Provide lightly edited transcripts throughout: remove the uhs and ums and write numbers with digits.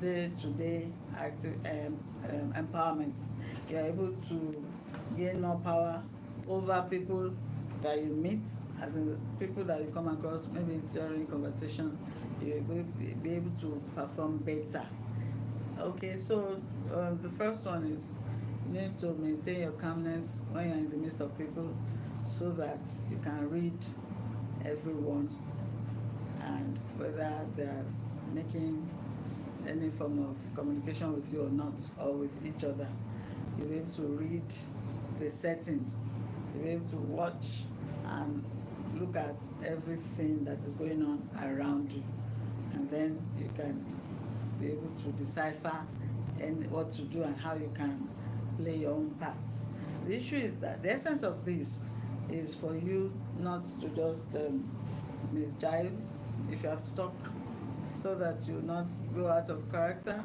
day-to-day active empowerment. You are able to gain more power over people that you meet, as in the people that you come across, maybe during conversation, you will be able to perform better. Okay, so the first one is you need to maintain your calmness when you're in the midst of people so that you can read everyone, and whether they're making any form of communication with you or not, or with each other. You'll be able to read the setting, you'll be able to watch and look at everything that is going on around you, and then you can be able to decipher and what to do and how you can play your own part. The issue is that the essence of this is for you not to just misjive if you have to talk, so that you not go out of character.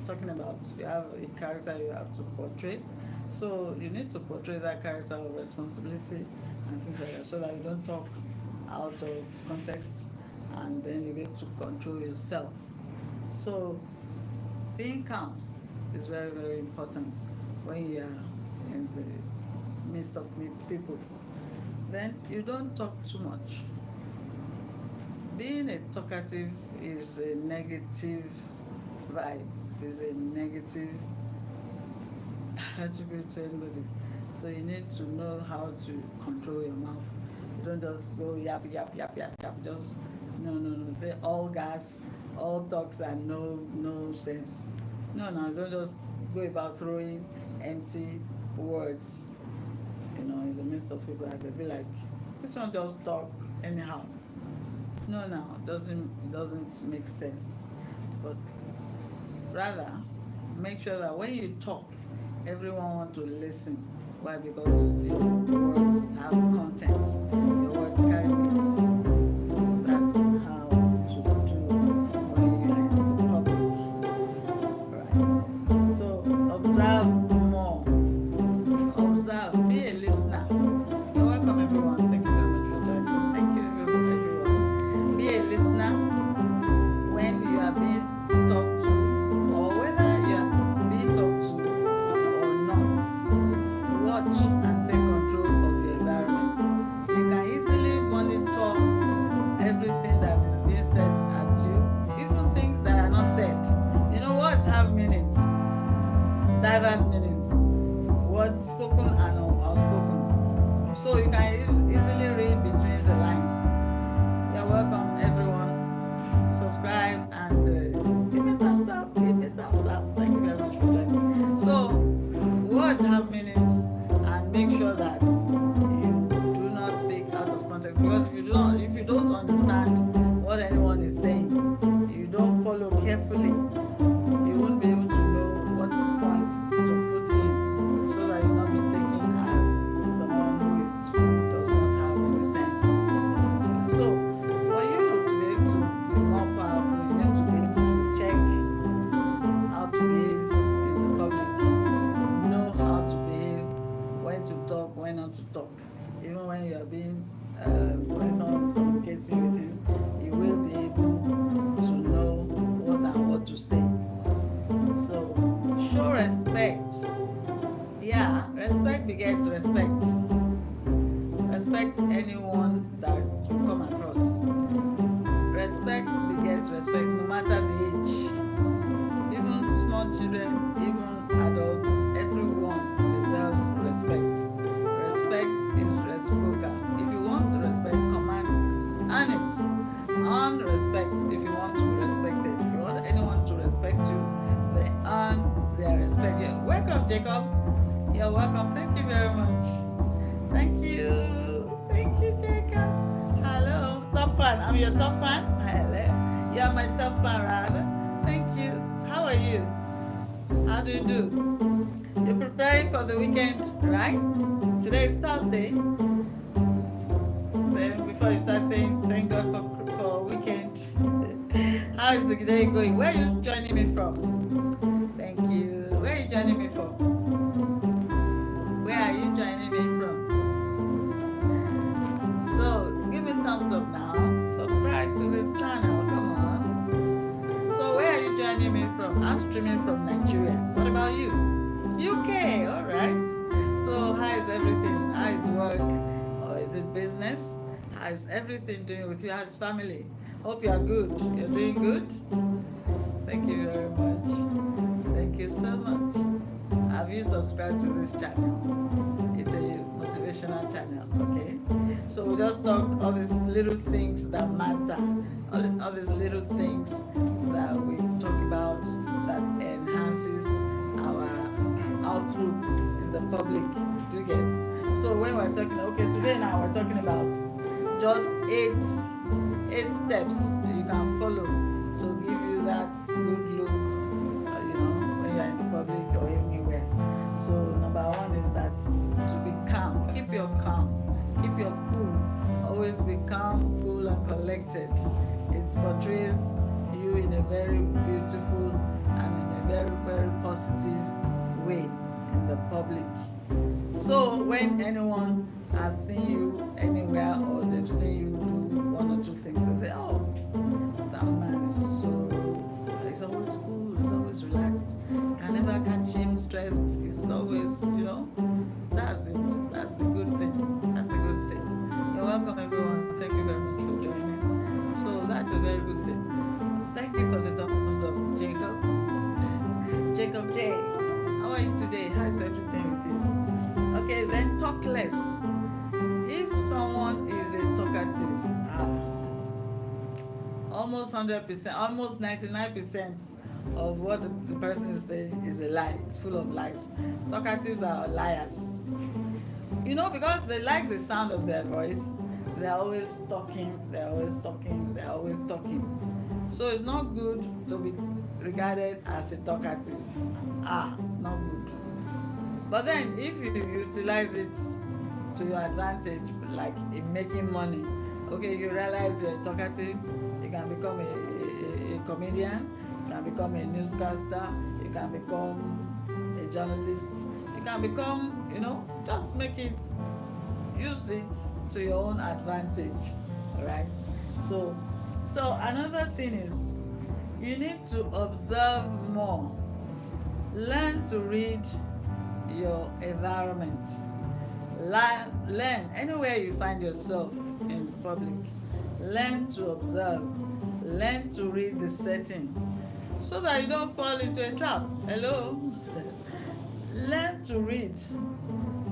Talking about, you have a character you have to portray, so you need to portray that character of responsibility and things like that, so that you don't talk out of context, and then you'll be able to control yourself. So being calm is very, very important when you are in the midst of people. Then you don't talk too much. Being a talkative is a negative vibe. It is a negative attribute to anybody. So you need to know how to control your mouth. You don't just go yap, yap, yap, yap, yap. Just no. Say all gas, all talks and no sense. No, don't just go about throwing empty words, in the midst of people, and they'll be like, this one just talk anyhow. No, it doesn't make sense. But rather, make sure that when you talk, everyone want to listen. Why? Because your words have content. Your words carry weight. That's how to do when you are in the public. Right. So observe more. Observe. Be a listener. You're welcome, everyone. Thank you very much for joining. Thank you, everyone. Be a listener when you are being talked to, or whether you are being talked to or not. Watch and take control of your environment. You can easily monitor everything that is being said at you, even things that are not said. Words have meanings, diverse meanings, words spoken and unspoken. So you can easily read between the lines. You're welcome, everyone. Subscribe and give me thumbs up. Thank you very much for joining. So words have meanings, and make sure that you do not speak out of context, because if you don't understand what anyone is saying, you don't follow carefully, you won't be able to know what point to put in, so that you'll not be taken as someone who does not have any sense. So for you to be able to be more powerful, you need to be able to check how to behave in the public, know how to behave, when to talk, when not to talk. Even when you are being when someone is communicating with you, you will be able to know what and what to say. So show respect. Yeah, respect begets respect. Respect anyone that you come across. Respect begets respect, no matter the age. Even small children, even adults, everyone deserves respect. Respect is reciprocal. If you want to respect, command, earn it. Earn respect if you want to be respected. If you want anyone to respect you, they earn their respect. You're welcome, Jacob. You're welcome. Thank you very much. Thank you, Jacob. Hello, top fan. I'm your top fan. Hello. You're my top fan, rather. Thank you. How are you? How do you do? You're preparing for the weekend, right? Today is Thursday. Then before you start saying thank God for weekend, how is the day going? Where are you joining me from? Thank you. Where are you joining me from? Where are you joining me from? So give me thumbs up now. Subscribe to this channel. Come on. So where are you joining me from? I'm streaming from Nigeria. What about you? UK, alright. So how is everything? How is work? Or is it business? How is everything doing with you? How's family? Hope you are good. You're doing good? Thank you very much. Thank you so much. Have you subscribed to this channel? It's a motivational channel, okay? So we just talk all these little things that matter, all these little things that we talk about that enhances our outlook in the public. Do you get? So when we're talking, okay, today now we're talking about just eight steps you can follow to give you that good look, when you're in the public or anywhere. So number one is that to be calm. Keep your calm. Keep your cool. Always be calm, cool, and collected. It portrays you in a very beautiful and in a very, very positive way in the public. So when anyone has seen you anywhere or they've seen you do one or two things, they say, oh, that man is he's always cool, he's always relaxed. Can never catch him stressed. He's always, that's it. That's a good thing. That's a good thing. You're welcome, everyone. Thank you very much for joining. So that's a very good thing. Thank you for the thumbs up, Jacob. Jacob J. How are you today? How's everything with you? Okay, then talk less. If someone is a talkative, almost 100%, almost 99% of what the person is saying is a lie. It's full of lies. Talkatives are liars. Because they like the sound of their voice, they're always talking, they're always talking, they're always talking. So it's not good to be regarded as a talkative. Not good. But then if you utilize it to your advantage, like in making money, okay, you realize you're a talkative, you can become a comedian, you can become a newscaster, you can become a journalist, you can become, just use it to your own advantage, right? So another thing is you need to observe more. Learn to read your environment. Learn anywhere you find yourself in public. Learn to observe. Learn to read the setting so that you don't fall into a trap. Hello? Learn to read.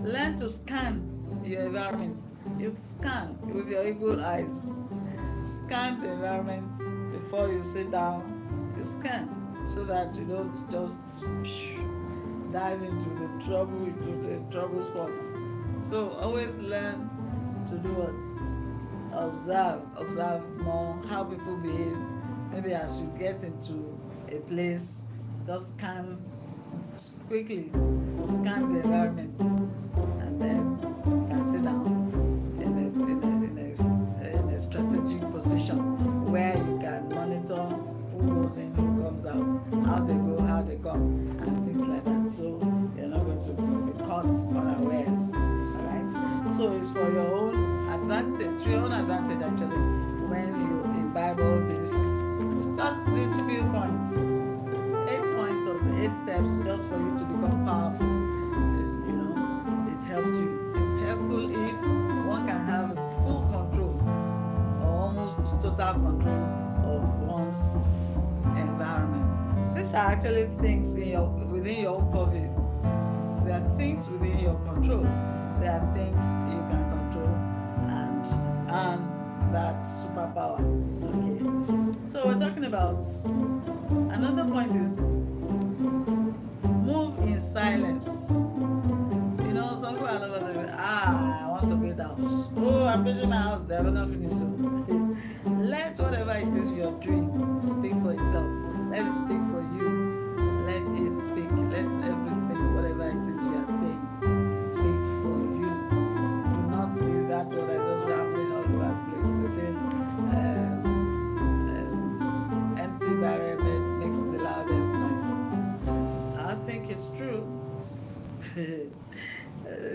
Learn to scan your environment. You scan with your eagle eyes. Scan the environment before you sit down. You scan so that you don't just dive into the trouble spots. So always learn to do what? Observe more how people behave. Maybe as you get into a place, just quickly scan the environment, and then you can sit down in a strategic position where you can monitor who goes in, who comes out, how they go, how they come, and things like that. So you're not going to be caught unawares. Alright? So it's for your own advantage, actually, when you imbibe all this. Just these few points. 8 points of the 8 steps just for you to become powerful. It helps you. It's helpful if one can have full control or almost total control of one's environment. These are actually things within your own purview. There are things within your control. There are things you can control and earn that superpower. Okay. So we're talking about another point is move in silence. Some people are over there, I want to build a house. Oh, I'm building my house, they have not finished. Let whatever it is you're doing speak for itself. Let it speak for you. Let it speak. Let everything, whatever it is you are saying, speak for you. Do not be that one that is just rambling all over the place. They say, empty barrel makes the loudest noise. I think it's true.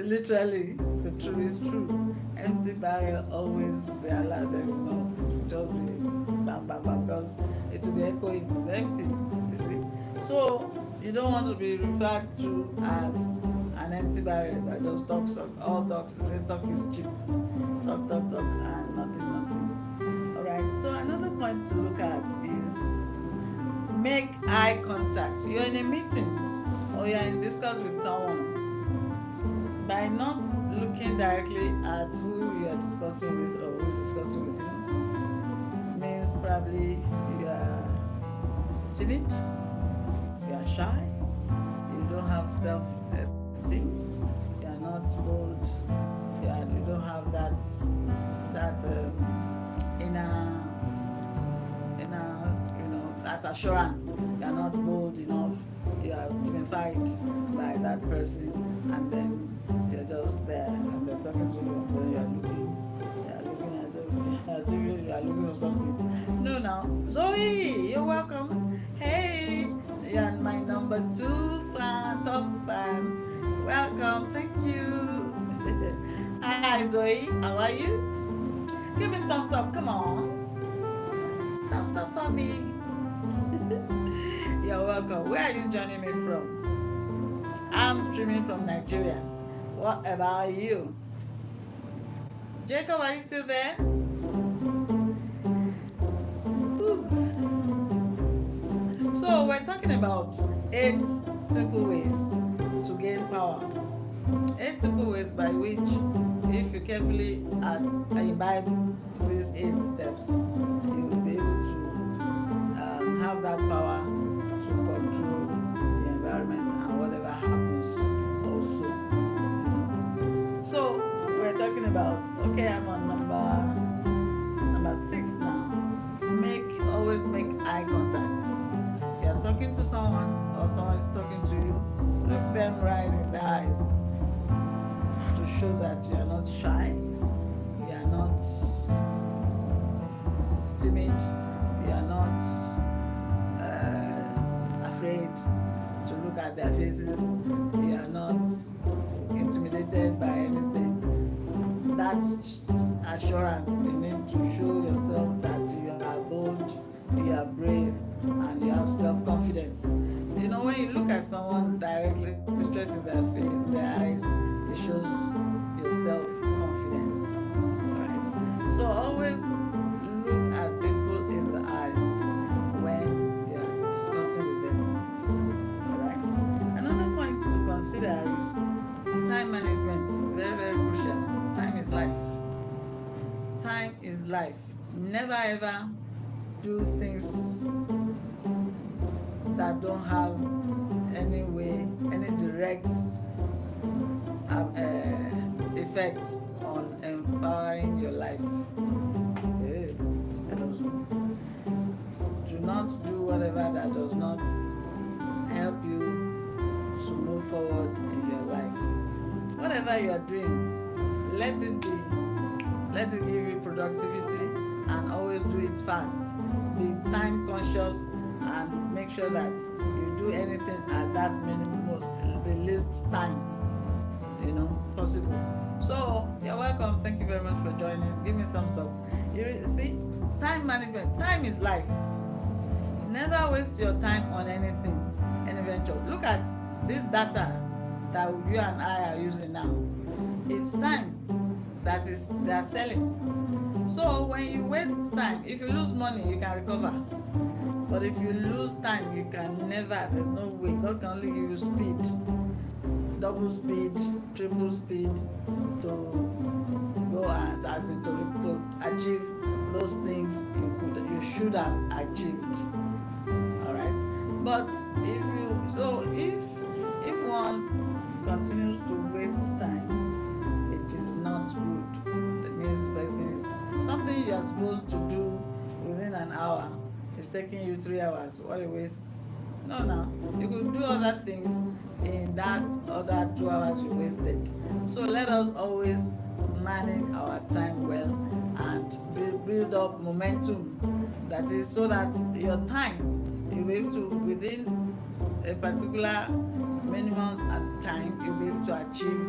Literally, the truth is true. Empty barrel always they are loud, just be bam, bam, bam, because it will be echoing. It's empty. You see. So you don't want to be referred to as an empty barrel that just talks. All talks. They say talk is cheap. Talk, talk, talk, and nothing, nothing. All right. So another point to look at is make eye contact. You're in a meeting or you're in discuss with someone. By not looking directly at who you are discussing with or who is discussing with you means probably you are timid, you are shy, you don't have self-esteem, you are not bold, you don't have that inner that assurance. You are not bold enough, you are intimidated by that person, and then you're just there and they're talking to you and then you're looking as if you are looking for something. No, now, Zoe, you're welcome. Hey, you're my number 2 fan, top fan. Welcome, thank you. Hi Zoe, how are you? Give me thumbs up, come on. Thumbs up for me. You're welcome. Where are you joining me from? I'm streaming from Nigeria. What about you? Jacob, are you still there? Ooh. So we're talking about 8 simple ways to gain power. 8 simple ways by which, if you carefully imbibe these 8 steps, you will be able to have that power to control the environment and whatever happens also. So we're talking about, okay, I'm on number 6 now. Always make eye contact. You're talking to someone or someone is talking to you, look them right in the eyes to show that you are not shy, you are not timid, you are not afraid to look at their faces, you are not intimidated by anything. That's assurance. You need to show yourself that you are bold, you are brave, and you have self-confidence. You know, when you look at someone directly, straight in their face, their eyes, it shows your self-confidence. Right? So always look at people in the eyes when you are discussing with them. Alright? Another point to consider is time management. Very, very crucial. Time is life. Time is life. Never ever do things that don't have any direct effect on empowering your life. Do not do whatever that does not help you to move forward in your life. Whatever you are doing, let it give you productivity, and always do it fast. Be time conscious and make sure that you do anything at that minimum, the least time possible. So you're welcome. Thank you very much for joining. Give me a thumbs up. You see, time management. Time is life. Never waste your time on anything, any venture. Look at this data that you and I are using now. It's time that they are selling. So when you waste time, if you lose money, you can recover. But if you lose time, you can never. There's no way. God can only give you speed, double speed, triple speed to go and to achieve those things you should have achieved. All right. But if one continues to waste time, it is not good. That means the person is something you are supposed to do within an hour. It's taking you 3 hours. What a waste. No. You could do other things in that other 2 hours you wasted. So let us always manage our time well and build up momentum. That is so that your time, you'll be able to, within a particular minimum time, you'll be able to achieve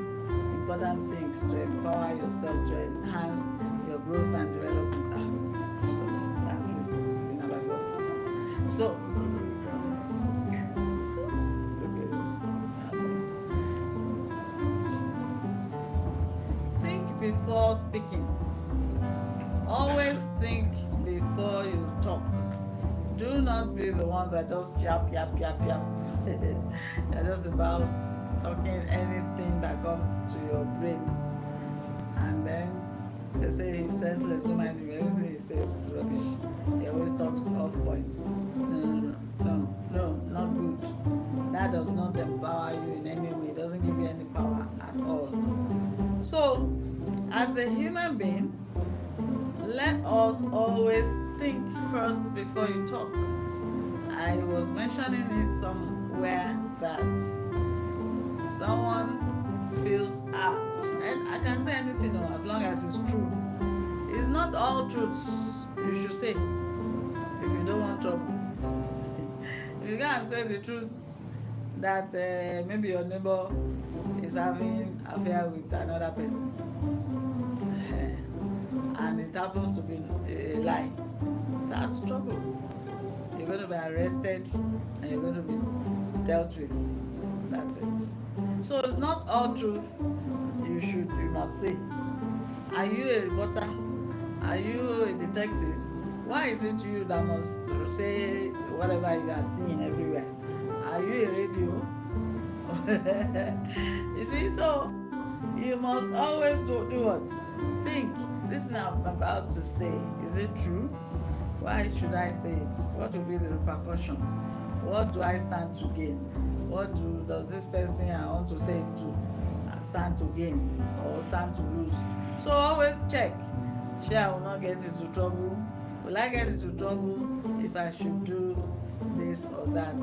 important things to empower yourself, to enhance your growth and development. So, think before speaking. Always think before you talk. Do not be the one that just yap. You're just about talking anything that comes to your brain. And then they say he's senseless, remind you everything he says is rubbish. He always talks off point. No, not good. That does not empower you in any way. It doesn't give you any power at all. So, as a human being, let us always think first before you talk. I was mentioning it somewhere that someone feels and I can say anything as long as it's true. It's not all truths you should say if you don't want trouble. If you can't say the truth that maybe your neighbor is having affair with another person and it happens to be a lie, that's trouble. You're going to be arrested and you're going to be dealt with. That's it. So it's not all truth you must say. Are you a reporter? Are you a detective? Why is it you that must say whatever you are seeing everywhere? Are you a radio? You see, so you must always do what? Think. This thing I'm about to say, is it true? Why should I say it? What will be the repercussion? What do I stand to gain? What does this person I want to say it to stand to gain or stand to lose? So always check. Sure, I will not get into trouble. Will I get into trouble if I should do this or that?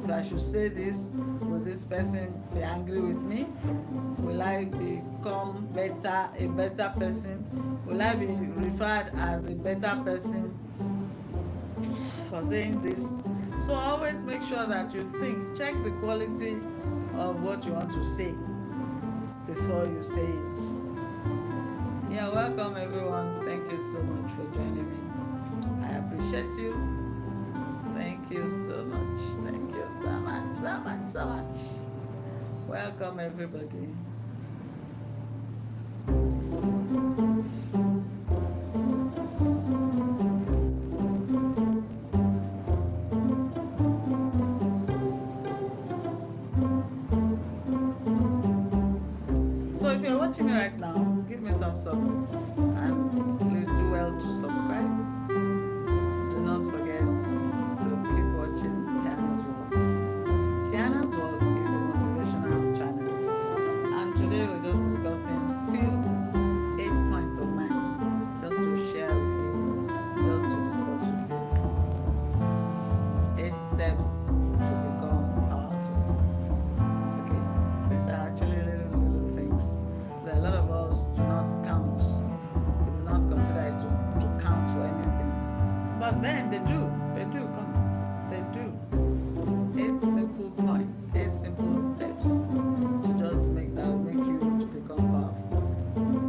If I should say this, will this person be angry with me? Will I become a better person? Will I be referred as a better person for saying this? So always make sure that you think, check the quality of what you want to say before you say it. Yeah, welcome everyone. Thank you so much for joining me. I appreciate you. Thank you so much. Thank you so much. Welcome everybody. If you're watching me right now, give me a thumbs up and please do well to subscribe. Do not forget to keep watching Tianas World. Tianas World is a motivational channel, and today we're just discussing few 8 points of mine just to share with you, just to discuss with you. 8 steps to become powerful. Okay, these are actually little things. A lot of us do not count. We do not consider it to count for anything. But then they do. Come on. They do. 8 simple points, 8 simple steps to just make you to become powerful.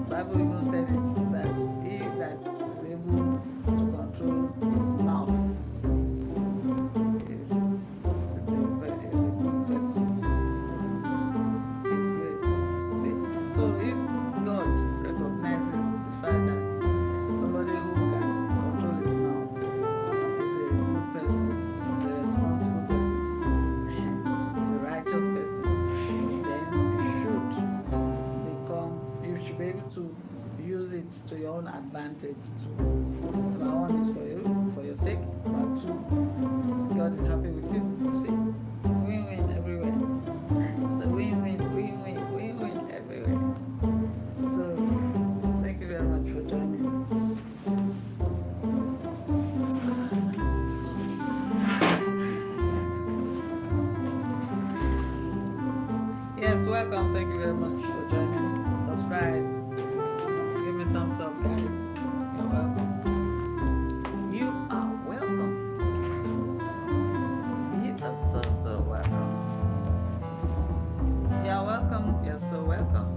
The Bible even said it that he that is able to control his mouth is a good person. So if God recognizes the fact that somebody who can control his mouth is a good person, is a responsible person, is a righteous person, then you should be able to use it to your own advantage. Number 1 is for your sake. Number 2, God is happy with you. You see, win-win everywhere. So win-win everywhere. So, thank you very much for joining. Yes, welcome. Thank you very much for joining. Subscribe. Give me a thumbs up, guys. You're welcome. You are welcome. You are so welcome. You're welcome. You're so welcome.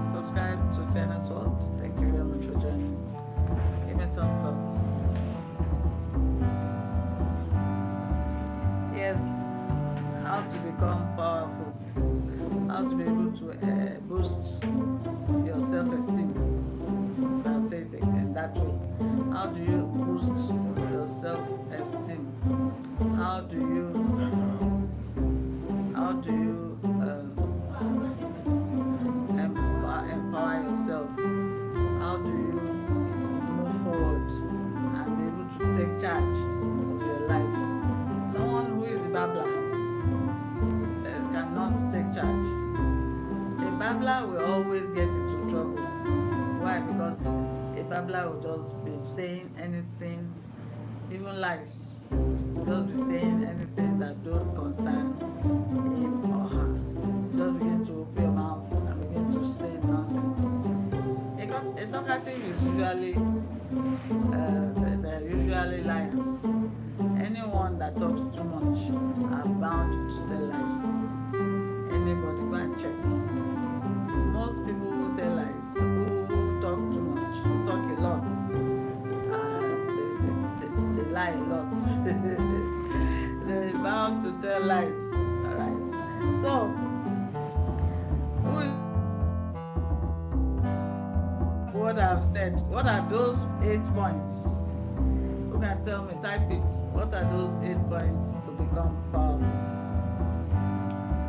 Subscribe to Tianas World. Thank you very much for joining. Give me a thumbs up. to become powerful, how to be able to boost your self-esteem. If I say it in that way, how do you boost your self-esteem? How do you empower yourself? How do you move forward and be able to take charge of your life? Someone who is a babbler cannot take charge. A babbler will always get into trouble. Why? Because a babbler will just be saying anything, even lies. Will just be saying anything that don't concern him or her. Just begin to open your mouth and begin to say nonsense. A talkative is usually they're usually liars. Anyone that talks too much are bound to tell lies. Anybody go and check. Most people who tell lies, who talk too much, who talk a lot, they lie a lot. They're bound to tell lies. Alright. So what I've said, what are those 8 points? Who can tell me? Type it. What are those 8 points to become powerful?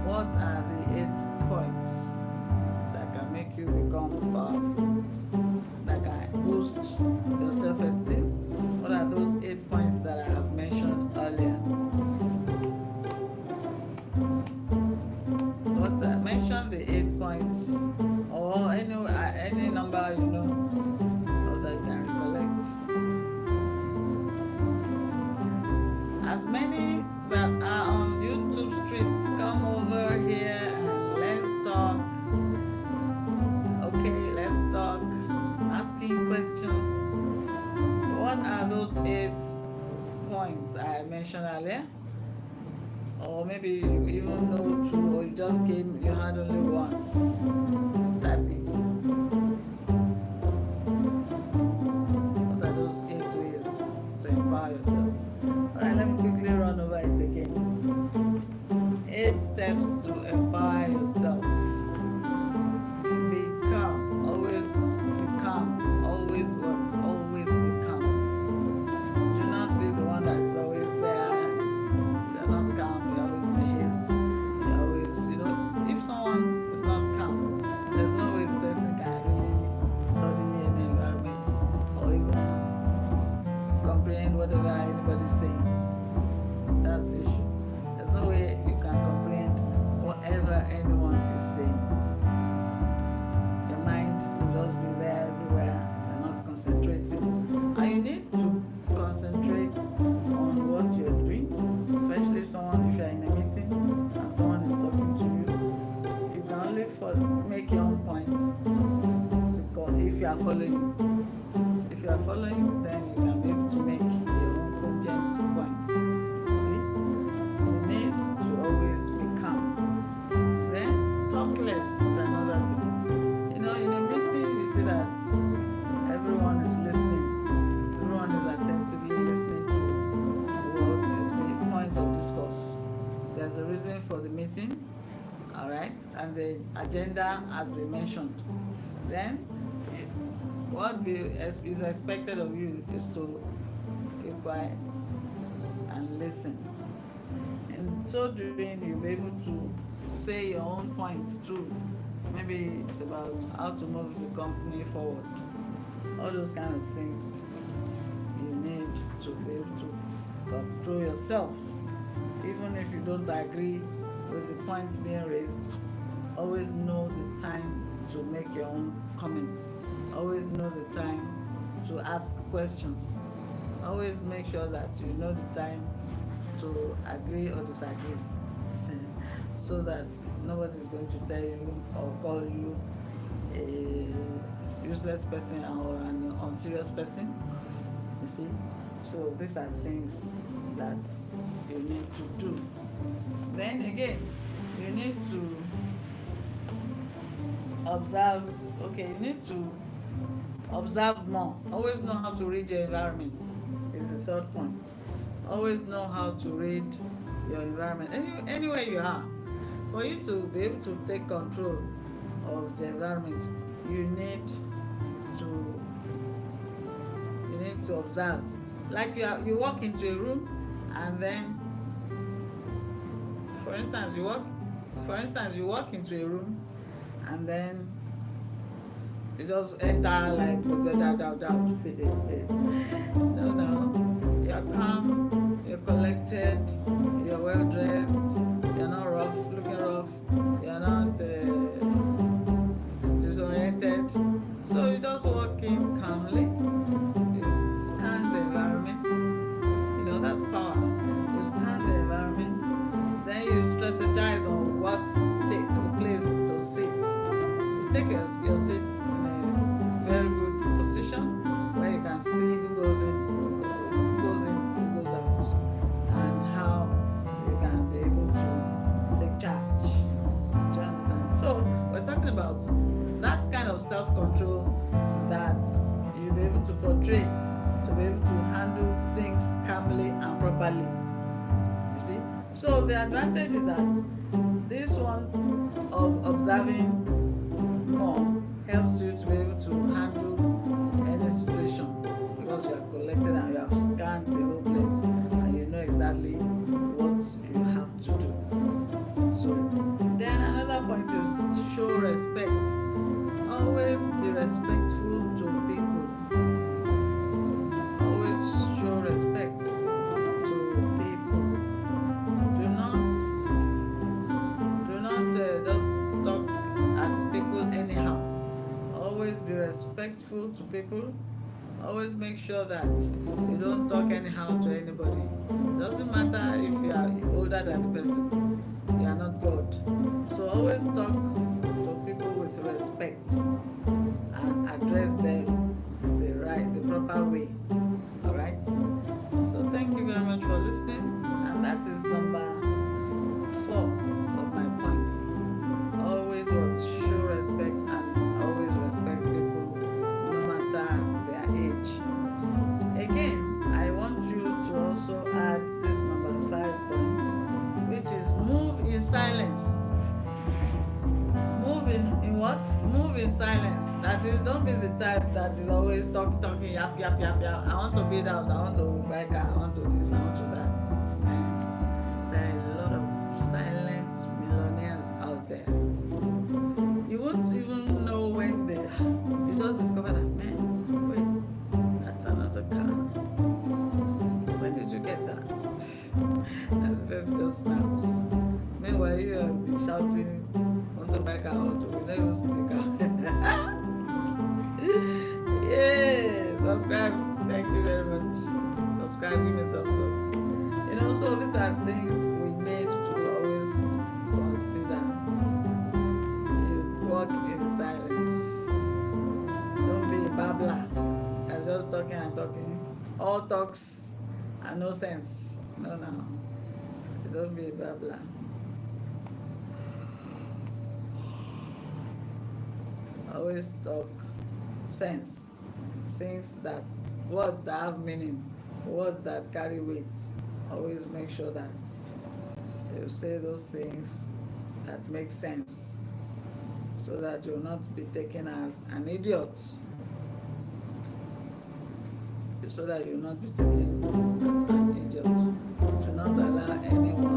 What are the 8 points that can make you become powerful? That can boost your self-esteem? What are those 8 points that I have mentioned earlier? Mention the 8 points, or any number you know, or that you can recollect. As many that are on YouTube streets, come over here and let's talk. Okay, let's talk. Asking questions. What are those 8 points I mentioned earlier? Or maybe you even know 2, or you just came, you had only 1. Type it. What are those 8 ways to empower yourself? Alright, let me quickly run over it again. 8 steps to empower yourself. Be calm. Always be calm. Always what? Always be calm. Do not be the one that is always there. You're not calm. You're always in a haste. You're always, if someone is not calm, there's no way the person can really study an environment or even comprehend whatever anybody's saying. That's the issue. There's no way you can comprehend whatever anyone is saying. Your mind will just be there everywhere. You're not concentrating. And you need to concentrate on what you're doing, especially if you're in a meeting and someone is talking to you. You can only make your own point, because if you are following, then you can be able to make your own cogent points. You see, you need to always be calm. Then talk less is another thing. In a meeting, you see that everyone is listening. Everyone is attentively listening to what is the point of discourse. There's a reason for the meeting, all right, and the agenda has been mentioned. Then what is expected of you is to keep quiet and listen. And so doing, you'll be able to say your own points too. Maybe it's about how to move the company forward. All those kind of things you need to be able to control yourself. Even if you don't agree with the points being raised, always know the time to make your own comments. Always know the time to ask questions. Always make sure that you know the time to agree or disagree, so that nobody is going to tell you or call you a useless person or an unserious person. You see? So these are things that you need to do. Then again, you need to observe. Okay, you need to observe more. Always know how to read your environment is the third point. Always know how to read your environment, anywhere you are. For you to be able to take control of the environment, you need to observe. Like you walk into a room, and then, for instance, you walk into a room, and then you just enter like no, you're calm, you're collected, you're well dressed, you're not rough, looking rough, you're not disoriented. So you just walk in calmly, you scan the environment. That's power. You scan the environment, then you strategize on what place to sit. You take your seat in a very good position where you can see who goes in, who goes out, and how you can be able to take charge. Do you understand? So we're talking about that kind of self-control that you'll be able to portray, to be able to handle things calmly and properly. You see? So the advantage is that this one of observing more helps you to be able to handle any situation, because you are collected and you have scanned the whole place and you know exactly what you have to do. So then another point is show respect. Always be respectful to people. Always show respect to people. Do not just talk at people anyhow. Always be respectful to people. Always make sure that you don't talk anyhow to anybody. Doesn't matter if you are older than the person. You are not God. So always talk to people with respect and address them the proper way. Alright? So thank you very much for listening. And that is number 4 of my points. Always show respect and always respect people no matter their age. Again, I want you to also add this number 5 point, which is move in silence. Move in what? Move in silence. That is, don't be the type that is always talking, yap. I want to build house, I want to buy car, I want to this, I want to that. And there is a lot of silent millionaires out there. You won't even know when you just discover that, man, wait, that's another car. When did you get that? And the person just smiles. Meanwhile, you have been shouting on the back out, we never even see the car. Yeah, subscribe. Thank you very much. Subscribe, give me a thumbs up. So these are things we need to always consider. You walk in silence. Don't be a babbler. You're just talking and talking. All talks and no sense. No. Don't be a babbler. Always talk sense. Words that have meaning, words that carry weight. Always make sure that you say those things that make sense, so that you'll not be taken as an idiot. So that you'll not be taken as an idiot. Do not allow anyone